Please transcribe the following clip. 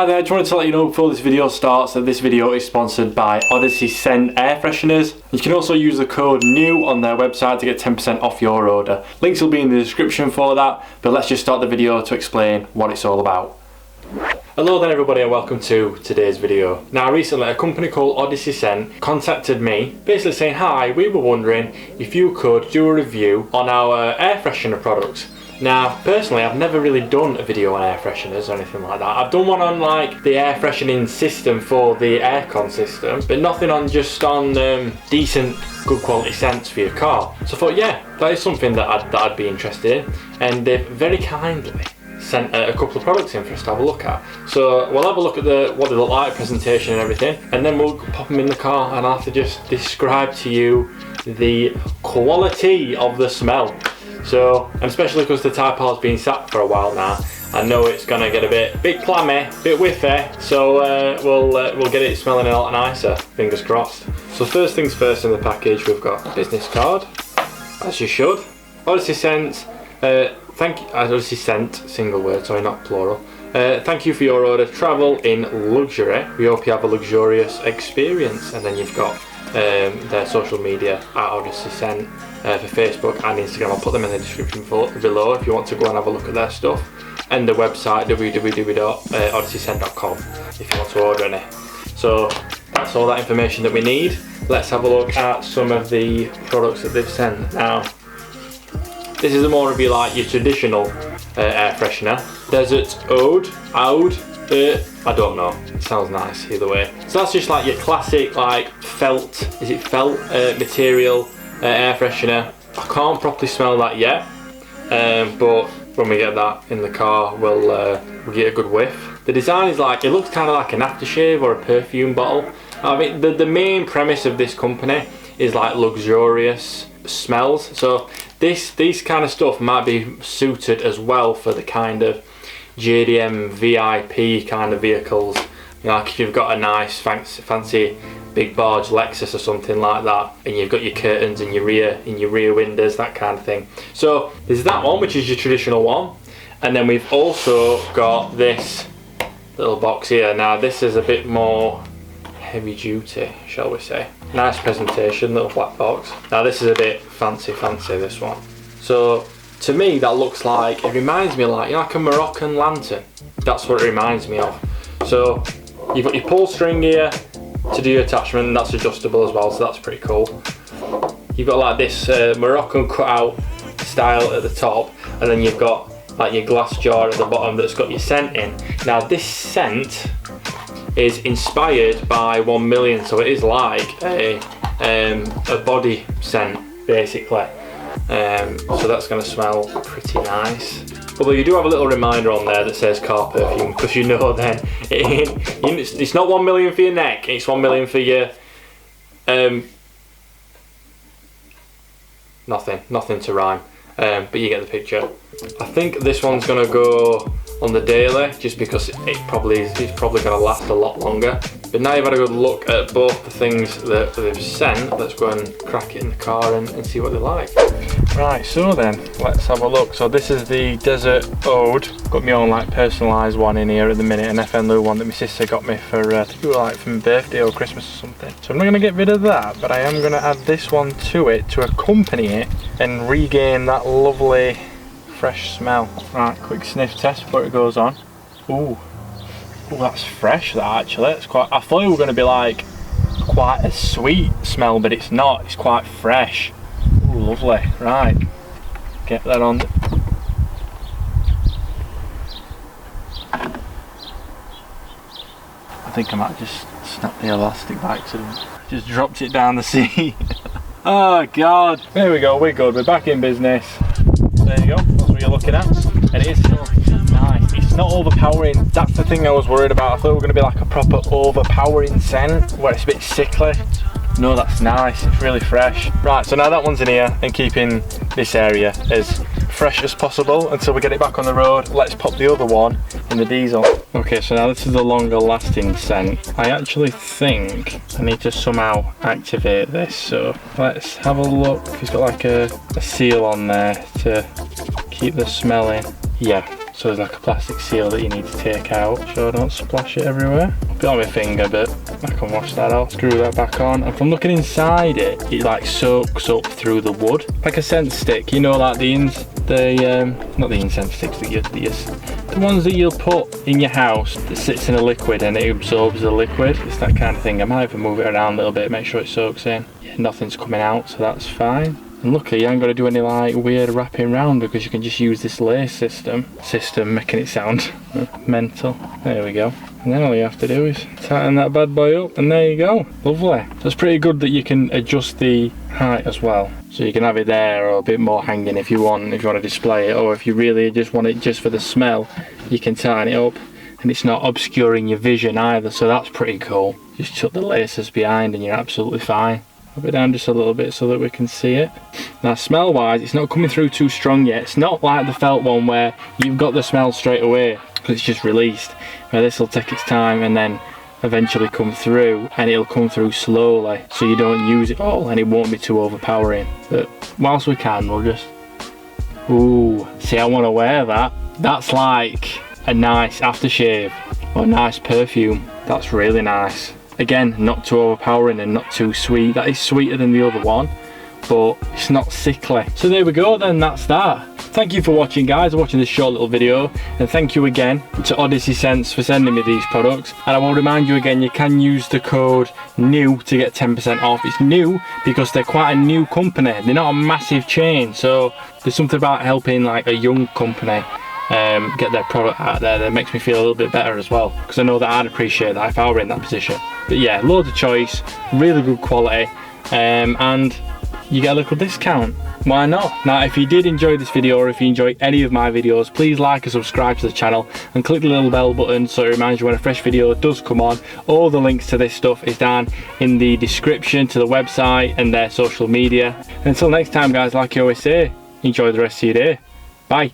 Hi there, just wanted to let you know before this video starts that this video is sponsored by Odyssey Scent air fresheners. You can also use the code NEW on their website to get 10% off your order. Links will be in the description for that, but let's just start the video to explain what it's all about. Hello then everybody and welcome to today's video. Now recently a company called Odyssey Scent contacted me basically saying, hi, we were wondering if you could do a review on our air freshener products. Now personally I've never really done a video on air fresheners or anything like that. I've done one on like the air freshening system for the aircon system, but nothing on decent good quality scents for your car. So I thought, yeah, that is something that I'd be interested in, and they've very kindly sent a couple of products in for us to have a look at. So we'll have a look at what they look like, presentation and everything, and then we'll pop them in the car and I'll have to just describe to you the quality of the smell. So, and especially because the Typal's been sat for a while now, I know it's gonna get a bit clammy, a bit whiffy, so we'll get it smelling a lot nicer, fingers crossed. So first things first, in the package we've got a business card, as you should. Odyssey Scent, Odyssey Scent, single word, sorry, not plural. Thank you for your order, travel in luxury. We hope you have a luxurious experience. And then you've got their social media at Odyssey Scent for Facebook and Instagram. I'll put them in the description below if you want to go and have a look at their stuff. And the website www.odysseyscent.com if you want to order any. So that's all that information that we need. Let's have a look at some of the products that they've sent. Now, this is more of your traditional air freshener. Desert Oud, I don't know, it sounds nice either way. So that's just like your classic felt, is it felt material air freshener. I can't properly smell that yet, but when we get that in the car we'll get a good whiff. The design is it looks kind of like an aftershave or a perfume bottle. I mean the main premise of this company is luxurious smells, so these kind of stuff might be suited as well for the kind of JDM VIP kind of vehicles. Like if you've got a nice fancy big barge Lexus or something like that, and you've got your curtains in your rear windows, that kind of thing. So there's that one, which is your traditional one, and then we've also got this little box here. Now this is a bit more heavy duty, shall we say. Nice presentation, little black box. Now this is a bit fancy, this one. So to me that looks it reminds me like a Moroccan lantern. That's what it reminds me of. So you've got your pull string here to do your attachment, and that's adjustable as well, so that's pretty cool. You've got this Moroccan cutout style at the top, and then you've got your glass jar at the bottom that's got your scent in. Now this scent is inspired by 1 million, so it is like a body scent basically. So that's going to smell pretty nice. Although you do have a little reminder on there that says car perfume, because you know then it's not 1 million for your neck, it's 1 million for your nothing to rhyme, but you get the picture. I think this one's going to go on the daily just because it's probably going to last a lot longer. But now you've had a good look at both the things that they've sent, let's go and crack it in the car and see what they like. Right, so then let's have a look. So this is the Desert Oud. Got my own personalised one in here at the minute, an FNLU one that my sister got me for I think it was for my birthday or Christmas or something. So I'm not going to get rid of that, but I am going to add this one to it to accompany it and regain that lovely fresh smell. Right, quick sniff test before it goes on. Ooh, that's fresh, that actually. It's quite. I thought it was going to be quite a sweet smell, but it's not. It's quite fresh. Ooh, lovely. Right, get that on. I think I might just snap the elastic by accident. Just dropped it down the seat. Oh God. There we go. We're good. We're back in business. There you go, that's what you're looking at, and it is still nice. It's not overpowering. That's the thing I was worried about. I thought it was going to be a proper overpowering scent where it's a bit sickly. No, that's nice, it's really fresh. Right, so now that one's in here and keeping this area as fresh as possible until we get it back on the road. Let's pop the other one in the diesel. Okay, so now this is the longer lasting scent. I actually think I need to somehow activate this, so let's have a look. It's got a seal on there to keep the smell in. Yeah, So there's like a plastic seal that you need to take out so I don't splash it everywhere. I'll put it on my finger, but I can wash that out. Screw that back on. And from looking inside it, it like soaks up through the wood. Like a scent stick, you know, like not the incense sticks, the ones that you'll put in your house that sits in a liquid and it absorbs the liquid. It's that kind of thing. I might even move it around a little bit, make sure it soaks in. Yeah, nothing's coming out, so that's fine. And luckily you ain't got to do any like weird wrapping round because you can just use this lace system, making it sound mental. There we go. And then all you have to do is tighten that bad boy up and there you go. Lovely. So it's pretty good that you can adjust the height as well. So you can have it there or a bit more hanging if you want to display it, or if you really just want it just for the smell, you can tighten it up and it's not obscuring your vision either, so that's pretty cool. Just tuck the laces behind and you're absolutely fine. Put it down just a little bit so that we can see it. Now smell wise, it's not coming through too strong yet. It's not like the felt one where you've got the smell straight away because it's just released. Where this will take its time and then eventually come through, and it'll come through slowly so you don't use it all and it won't be too overpowering. But whilst we can, we'll just, ooh, see, I want to wear that. That's like a nice aftershave or a nice perfume. That's really nice. Again, not too overpowering and not too sweet. That is sweeter than the other one, but it's not sickly. So there we go then, that's that. Thank you for watching, guys, for watching this short little video, and thank you again to Odyssey Scents for sending me these products. And I will remind you again, you can use the code NEW to get 10% off. It's new because they're quite a new company. They're not a massive chain, so there's something about helping like a young company get their product out there that makes me feel a little bit better as well, because I know that I'd appreciate that if I were in that position. But yeah, loads of choice, really good quality, and you get a little discount. Why not? Now if you did enjoy this video, or if you enjoy any of my videos, please like and subscribe to the channel and click the little bell button so it reminds you when a fresh video does come on. All the links to this stuff is down in the description to the website and their social media. And until next time, guys, like I always say, enjoy the rest of your day. Bye.